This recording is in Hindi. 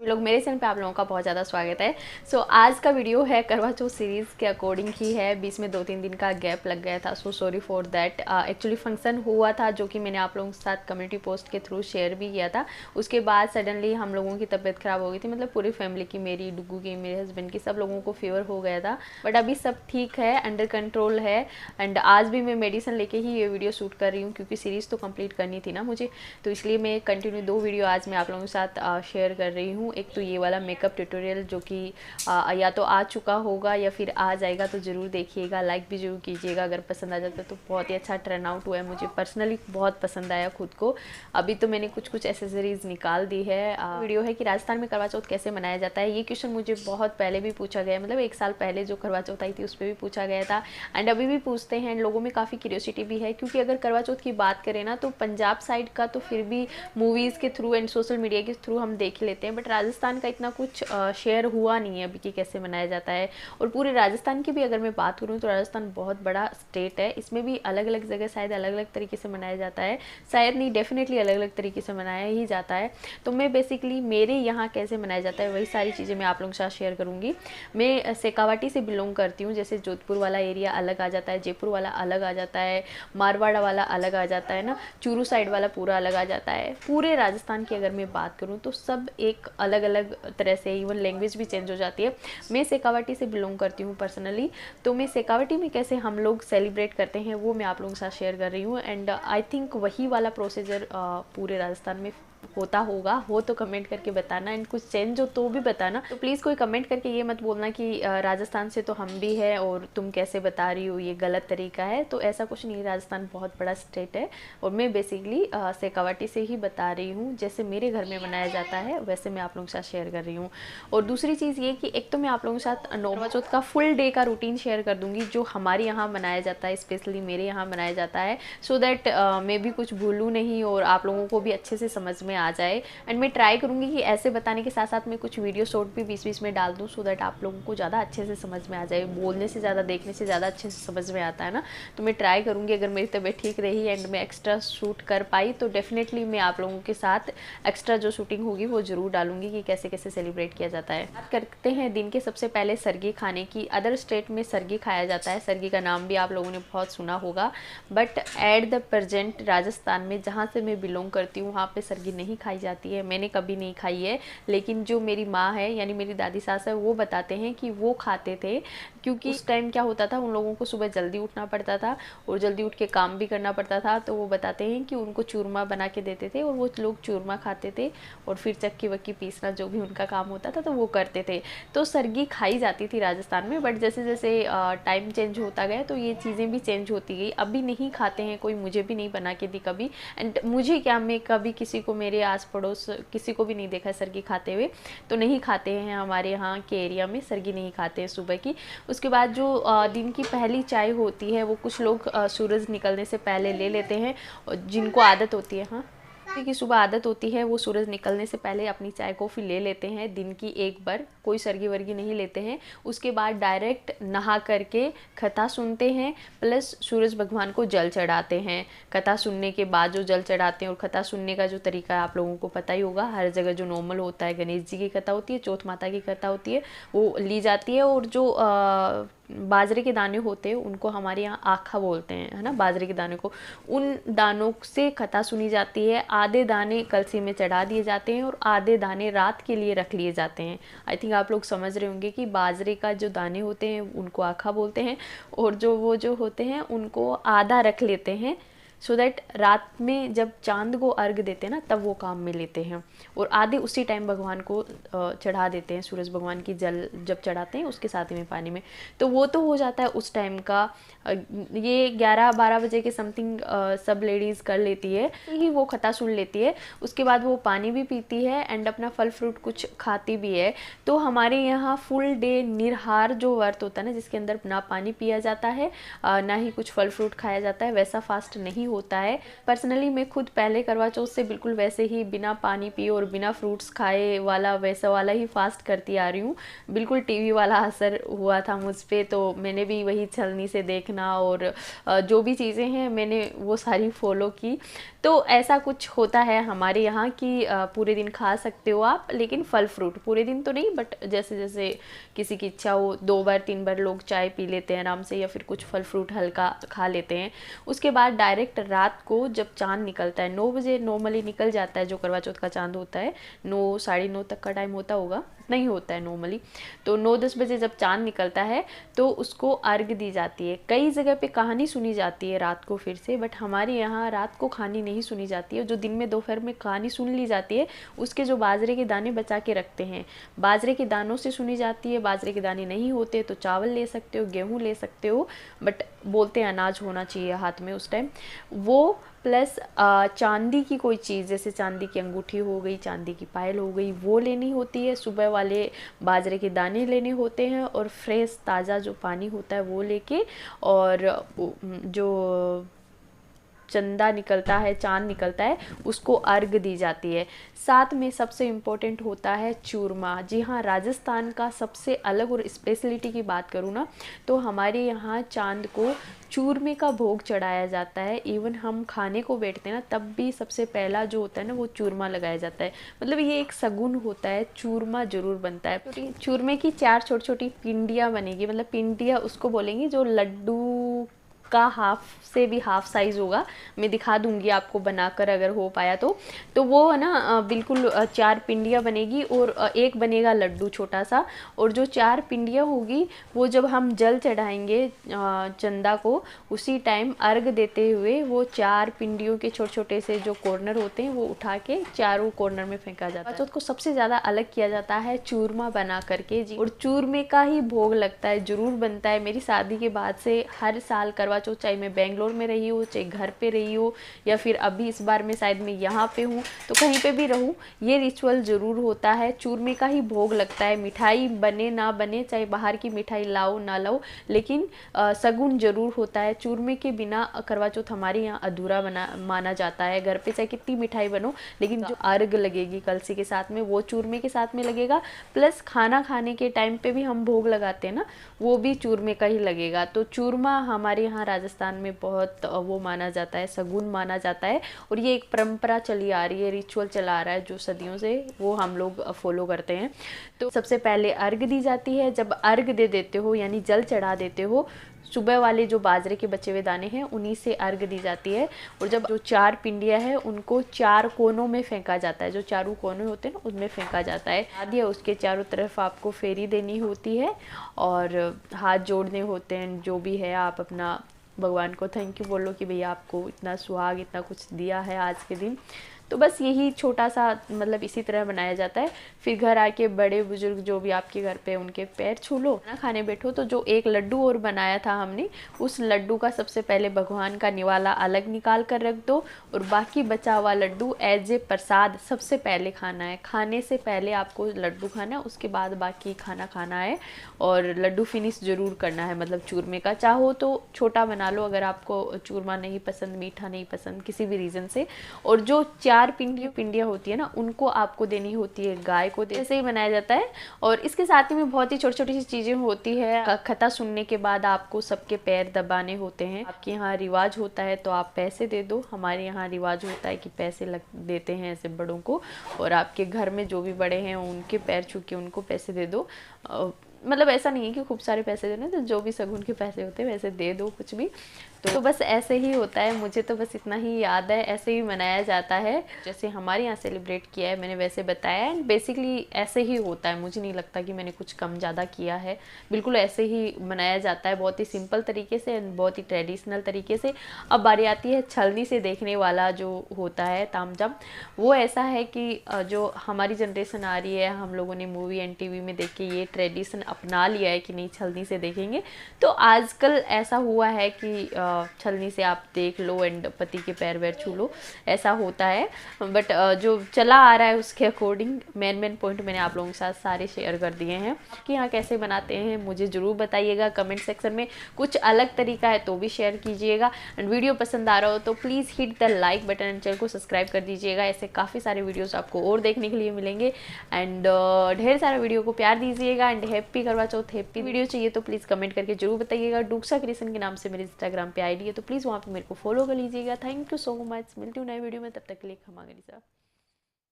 लोग मेरे चैनल पे आप लोगों का बहुत ज़्यादा स्वागत है। आज का वीडियो है करवा चौथ सीरीज़ के अकॉर्डिंग ही है। बीच में 2-3 दिन का गैप लग गया था, so sorry for that. Actually function हुआ था जो कि मैंने आप लोगों के साथ कम्युनिटी पोस्ट के थ्रू शेयर भी किया था। उसके बाद सडनली हम लोगों की तबीयत ख़राब हो गई थी, मतलब पूरी फैमिली की, मेरी, डुग्गू की, मेरे हस्बैंड की, सब लोगों को फीवर हो गया था। बट अभी सब ठीक है, अंडर कंट्रोल है। एंड आज भी मैं मेडिसिन लेके ही ये वीडियो शूट कर रही हूँ क्योंकि सीरीज़ तो कंप्लीट करनी थी ना मुझे, तो इसलिए मैं कंटिन्यू 2 वीडियो आज मैं आप लोगों के साथ शेयर कर रही हूँ। एक तो ये वाला मेकअप ट्यूटोरियल जो कि या तो आ चुका होगा या फिर आ जाएगा, तो ज़रूर देखिएगा, लाइक भी जरूर कीजिएगा अगर पसंद आ जाता है तो। बहुत ही अच्छा टर्न आउट हुआ है, मुझे पर्सनली बहुत पसंद आया खुद को। अभी तो मैंने कुछ एसेसरीज निकाल दी है। वीडियो है कि राजस्थान में करवा चौथ कैसे मनाया जाता है। ये क्वेश्चन मुझे बहुत पहले भी पूछा गया, मतलब 1 साल पहले जो करवा चौथ आई थी उस पर भी पूछा गया था, एंड अभी भी पूछते हैं। लोगों में काफ़ी क्यूरियोसिटी भी है क्योंकि अगर करवा चौथ की बात करें ना तो पंजाब साइड का तो फिर भी मूवीज़ के थ्रू एंड सोशल मीडिया के थ्रू हम देख लेते हैं, बट राजस्थान का इतना कुछ शेयर हुआ नहीं है अभी कि कैसे मनाया जाता है। और पूरे राजस्थान की भी अगर मैं बात करूँ तो राजस्थान बहुत बड़ा स्टेट है, इसमें भी अलग अलग जगह शायद अलग अलग तरीके से मनाया जाता है, शायद नहीं, डेफिनेटली अलग अलग तरीके से मनाया ही जाता है। तो मैं बेसिकली मेरे यहाँ कैसे मनाया जाता है वही सारी चीज़ें मैं आप लोगों के साथ शेयर करूँगी। मैं शेखावाटी से बिलोंग करती हूँ, जैसे जोधपुर वाला एरिया अलग आ जाता है, जयपुर वाला अलग आ जाता है, मारवाड़ा वाला अलग आ जाता है ना, चूरू साइड वाला पूरा अलग आ जाता है। पूरे राजस्थान की अगर मैं बात करूँ तो सब एक अलग अलग तरह से, इवन लैंग्वेज भी चेंज हो जाती है। मैं शेखावाटी से बिलोंग करती हूँ पर्सनली, तो मैं शेखावाटी में कैसे हम लोग सेलिब्रेट करते हैं वो मैं आप लोगों के साथ शेयर कर रही हूँ। एंड आई थिंक वही वाला प्रोसीजर पूरे राजस्थान में होता होगा, हो तो कमेंट करके बताना, एंड कुछ चेंज हो तो भी बताना। तो प्लीज़ कोई कमेंट करके ये मत बोलना कि राजस्थान से तो हम भी है और तुम कैसे बता रही हो, ये गलत तरीका है। तो ऐसा कुछ नहीं, राजस्थान बहुत बड़ा स्टेट है और मैं बेसिकली शेखावाटी से ही बता रही हूँ। जैसे मेरे घर में मनाया जाता है वैसे मैं आप लोगों के साथ शेयर कर रही हूँ। और दूसरी चीज़ ये कि एक तो मैं आप लोगों के साथ करवा चौथ का फुल डे का रूटीन शेयर कर दूंगी जो हमारे यहाँ मनाया जाता है, स्पेशली मेरे यहाँ मनाया जाता है, सो दैट मैं भी कुछ भूलूँ नहीं और आप लोगों को भी अच्छे से समझ में आ जाए। एंड मैं ट्राई करूँगी कि ऐसे बताने के साथ साथ मैं कुछ वीडियो शॉर्ट भी बीच बीच में डाल दूँ सो दैट आप लोगों को ज़्यादा अच्छे से समझ में आ जाए। बोलने से ज़्यादा देखने से ज़्यादा अच्छे से समझ में आता है ना, तो मैं ट्राई करूँगी अगर मेरी तबीयत ठीक रही एंड मैं एक्स्ट्रा शूट कर पाई तो डेफिनेटली मैं आप लोगों के साथ एक्स्ट्रा जो शूटिंग होगी वो ज़रूर डालूंगी कि कैसे कैसे सेलिब्रेट किया जाता है। बात करते हैं दिन के सबसे पहले सरगी खाने की। अदर स्टेट में सरगी खाया जाता है, सरगी का नाम भी आप लोगों ने बहुत सुना होगा, but at the present Rajasthan में जहाँ से मैं बिलोंग करती हूँ वहाँ पे सरगी नहीं खाई जाती है। मैंने कभी नहीं खाई है, लेकिन जो मेरी माँ है यानी मेरी दादी सास है वो बताते हैं कि वो खाते थे, क्योंकि उस टाइम क्या होता था, उन लोगों को सुबह जल्दी उठना पड़ता था और जल्दी उठ के काम भी करना पड़ता था। तो वो बताते हैं कि उनको चूरमा बना के देते थे और वो लोग चूरमा खाते थे और फिर चक्की वक्की पीसना जो भी उनका काम होता था तो वो करते थे। तो सरगी खाई जाती थी राजस्थान में, बट जैसे जैसे टाइम चेंज होता गया तो ये चीज़ें भी चेंज होती गई। अभी नहीं खाते हैं कोई, मुझे भी नहीं बना के दी कभी, एंड मुझे क्या, मैं कभी किसी को, मेरे आस पड़ोस किसी को भी नहीं देखा सरगी खाते हुए, तो नहीं खाते हैं। हमारे यहाँ के एरिया में सरगी नहीं खाते हैं सुबह की। उसके बाद जो दिन की पहली चाय होती है वो कुछ लोग सूरज निकलने से पहले ले लेते हैं, जिनको आदत होती है, हाँ की सुबह आदत होती है वो सूरज निकलने से पहले अपनी चाय कॉफ़ी ले लेते हैं दिन की एक बार, कोई सरगी वर्गी नहीं लेते हैं। उसके बाद डायरेक्ट नहा करके कथा सुनते हैं, प्लस सूरज भगवान को जल चढ़ाते हैं। कथा सुनने के बाद जो जल चढ़ाते हैं, और कथा सुनने का जो तरीका है आप लोगों को पता ही होगा, हर जगह जो नॉर्मल होता है, गणेश जी की कथा होती है, चौथ माता की कथा होती है, वो ली जाती है। और जो बाजरे के दाने होते हैं उनको हमारे यहाँ आखा बोलते हैं, है ना, बाजरे के दाने को, उन दानों से कथा सुनी जाती है। आधे दाने कलसी में चढ़ा दिए जाते हैं और आधे दाने रात के लिए रख लिए जाते हैं। आई थिंक आप लोग समझ रहे होंगे कि बाजरे का जो दाने होते हैं उनको आखा बोलते हैं और जो होते हैं उनको आधा रख लेते हैं, सो दैट रात में जब चांद को अर्घ देते हैं ना तब वो काम में लेते हैं, और आधे उसी टाइम भगवान को चढ़ा देते हैं। सूरज भगवान की जल जब चढ़ाते हैं उसके साथ ही में पानी में, तो वो तो हो जाता है उस टाइम का। ये 11-12 बजे के समथिंग सब लेडीज़ कर लेती है ही, वो कथा सुन लेती है। उसके बाद वो पानी भी पीती है एंड अपना फल फ्रूट कुछ खाती भी है। तो हमारे यहाँ फुल डे निरहार जो व्रत होता है ना, जिसके अंदर ना पानी पिया जाता है ना ही कुछ फल फ्रूट खाया जाता है, वैसा फास्ट नहीं होता है। पर्सनली मैं खुद पहले करवा चौथ से बिल्कुल वैसे ही बिना पानी पिए और बिना फ्रूट्स खाए वाला, वैसा वाला ही फास्ट करती आ रही हूँ। बिल्कुल टीवी वाला असर हुआ था मुझ पे, तो मैंने भी वही छलनी से देखना और जो भी चीज़ें हैं मैंने वो सारी फॉलो की। तो ऐसा कुछ होता है हमारे यहाँ कि पूरे दिन खा सकते हो आप, लेकिन फल फ्रूट पूरे दिन तो नहीं, बट जैसे जैसे किसी की इच्छा हो 2 बार 3 बार लोग चाय पी लेते हैं आराम से, या फिर कुछ फल फ्रूट हल्का खा लेते हैं। उसके बाद डायरेक्ट रात को जब चांद निकलता है 9 बजे नॉर्मली निकल जाता है, जो करवा चौथ का चांद होता है 9 साढ़े 9 तक का टाइम होता होगा, नहीं होता है नॉर्मली, तो 9-10 बजे जब चांद निकलता है तो उसको अर्घ दी जाती है। कई जगह पे कहानी सुनी जाती है रात को फिर से, बट हमारे यहाँ रात को कहानी नहीं सुनी जाती है। जो दिन में दोपहर में कहानी सुन ली जाती है उसके जो बाजरे के दाने बचा के रखते हैं, बाजरे के दानों से सुनी जाती है। बाजरे के दाने नहीं होते तो चावल ले सकते हो, गेहूँ ले सकते हो, बट बोलते हैं अनाज होना चाहिए हाथ में उस टाइम वो, प्लस चांदी की कोई चीज़, जैसे चांदी की अंगूठी हो गई, चांदी की पायल हो गई, वो लेनी होती है। सुबह वाले बाजरे के दाने लेने होते हैं, और फ्रेश ताज़ा जो पानी होता है वो लेके, और जो चंदा निकलता है, चांद निकलता है, उसको अर्घ दी जाती है। साथ में सबसे इम्पोर्टेंट होता है चूरमा। जी हाँ, राजस्थान का सबसे अलग और स्पेशलिटी की बात करूँ ना, तो हमारे यहाँ चांद को चूरमे का भोग चढ़ाया जाता है। इवन हम खाने को बैठते हैं ना, तब भी सबसे पहला जो होता है ना वो चूरमा लगाया जाता है। मतलब ये एक सगुन होता है, चूरमा जरूर बनता है। चूरमे की 4 छोटी छोटी पिंडियाँ बनेगी, मतलब पिंडियाँ उसको बोलेंगे जो लड्डू का हाफ से भी हाफ साइज़ होगा। मैं दिखा दूंगी आपको बनाकर अगर हो पाया तो वो है ना बिल्कुल 4 पिंडियाँ बनेगी, और एक बनेगा लड्डू छोटा सा। और जो 4 पिंडियाँ होगी वो जब हम जल चढ़ाएंगे चंदा को, उसी टाइम अर्घ देते हुए वो 4 पिंडियों के छोटे छोटे से जो कॉर्नर होते हैं वो उठा के चारों कॉर्नर में फेंका जाता है। चौथ को सबसे ज़्यादा अलग किया जाता है चूरमा बना करके जी, और चूरमे का ही भोग लगता है, जरूर बनता है। मेरी शादी के बाद से हर साल करवा चौथ, चाहे मैं बेंगलोर में रही हूँ, चाहे घर पे रही हूँ, या फिर अभी इस बार में शायद मैं यहाँ पे हूँ, तो कहीं पे भी रहूँ, ये रिचुअल ज़रूर होता है। चूरमे का ही भोग लगता है, मिठाई बने ना बने, चाहे बाहर की मिठाई लाओ ना लाओ, लेकिन सगुन जरूर होता है। चूरमे के बिना करवा चौथ हमारे यहाँ अधूरा माना जाता है। घर पे चाहे कितनी मिठाई बनो, लेकिन जो अर्घ लगेगी कलसी के साथ में वो चूरमे के साथ में लगेगा। प्लस खाना खाने के टाइम पे भी हम भोग लगाते हैं ना, वो भी चूरमे का ही लगेगा। तो चूरमा हमारे यहाँ राजस्थान में बहुत वो माना जाता है, सगुन माना जाता है, और ये एक परंपरा चली आ रही है, रिचुअल चला आ रहा है जो सदियों से, वो हम लोग फॉलो करते हैं। तो सबसे पहले अर्घ दी जाती है। जब अर्घ दे देते हो यानी जल चढ़ा देते हो, सुबह वाले जो बाजरे के बचे हुए दाने हैं उन्हीं से अर्घ दी जाती है। और जब जो 4 पिंडियाँ हैं उनको 4 कोनों में फेंका जाता है, जो चारों कोने होते हैं ना उनमें फेंका जाता है। आदि उसके चारों तरफ आपको फेरी देनी होती है और हाथ जोड़ने होते हैं। जो भी है आप अपना भगवान को थैंक यू बोलो कि भैया आपको इतना सुहाग, इतना कुछ दिया है आज के दिन। तो बस यही छोटा सा मतलब इसी तरह बनाया जाता है। फिर घर आके बड़े बुजुर्ग जो भी आपके घर पे उनके पैर छू लो, खाना खाने बैठो। तो जो एक लड्डू और बनाया था हमने, उस लड्डू का सबसे पहले भगवान का निवाला अलग निकाल कर रख दो, और बाकी बचा हुआ लड्डू एज ए प्रसाद सबसे पहले खाना है। खाने से पहले आपको लड्डू खाना है, उसके बाद बाकी खाना खाना है। और लड्डू फिनिश जरूर करना है, मतलब चूरमे का। चाहो तो छोटा बना लो अगर आपको चूरमा नहीं पसंद, मीठा नहीं पसंद किसी भी रीज़न से। और जो 4 पिंडियाँ होती है ना, उनको आपको देनी होती है गाय को। ऐसे ही बनाया जाता है। और इसके साथ ही में बहुत ही छोटी छोटी सी चीज़ें होती है। कथा सुनने के बाद आपको सबके पैर दबाने होते हैं। आपके यहाँ रिवाज होता है तो आप पैसे दे दो, हमारे यहाँ रिवाज होता है कि पैसे देते हैं ऐसे बड़ों को। और आपके घर में जो भी बड़े हैं उनके पैर छू के उनको पैसे दे दो। मतलब ऐसा नहीं है कि खूब सारे पैसे देने, तो जो भी सगुन के पैसे होते हैं वैसे दे दो कुछ भी। तो बस ऐसे ही होता है। मुझे तो बस इतना ही याद है, ऐसे ही मनाया जाता है जैसे हमारे यहाँ सेलिब्रेट किया है, मैंने वैसे बताया है। बेसिकली ऐसे ही होता है, मुझे नहीं लगता कि मैंने कुछ कम ज़्यादा किया है। बिल्कुल ऐसे ही मनाया जाता है, बहुत ही सिंपल तरीके से, बहुत ही ट्रेडिशनल तरीके से। अब बारी आती है छलनी से देखने वाला जो होता है तामझाम। वो ऐसा है कि जो हमारी जनरेशन आ रही है, हम लोगों ने मूवी एंड टीवी में देख के ये ट्रेडिशन अपना लिया है कि नहीं छलनी से देखेंगे। तो आजकल ऐसा हुआ है कि छलनी से आप देख लो एंड पति के पैर वैर छू लो, ऐसा होता है। बट जो चला आ रहा है उसके अकॉर्डिंग मेन पॉइंट मैंने आप लोगों के साथ सारे शेयर कर दिए हैं। आपके यहाँ कैसे बनाते हैं मुझे ज़रूर बताइएगा कमेंट सेक्शन में। कुछ अलग तरीका है तो भी शेयर कीजिएगा। एंड वीडियो पसंद आ रहा हो तो please hit the like button and channel को सब्सक्राइब कर दीजिएगा। ऐसे काफ़ी सारे वीडियोज़ आपको और देखने के लिए मिलेंगे। एंड ढेर सारा वीडियो को प्यार दीजिएगा। एंड हैप्पी हैप्पी करवा चौथ, हैप्पी वीडियो चाहिए तो प्लीज़ कमेंट करके जरूर बताइएगा। डूक्सा क्रिएशन के नाम से मेरे इंस्टाग्राम पे आईडी है, तो प्लीज़ वहाँ पे मेरे को फॉलो कर लीजिएगा। Thank you so much. मिलती हूँ नए वीडियो में, तब तक के लिए खमा गनीसा।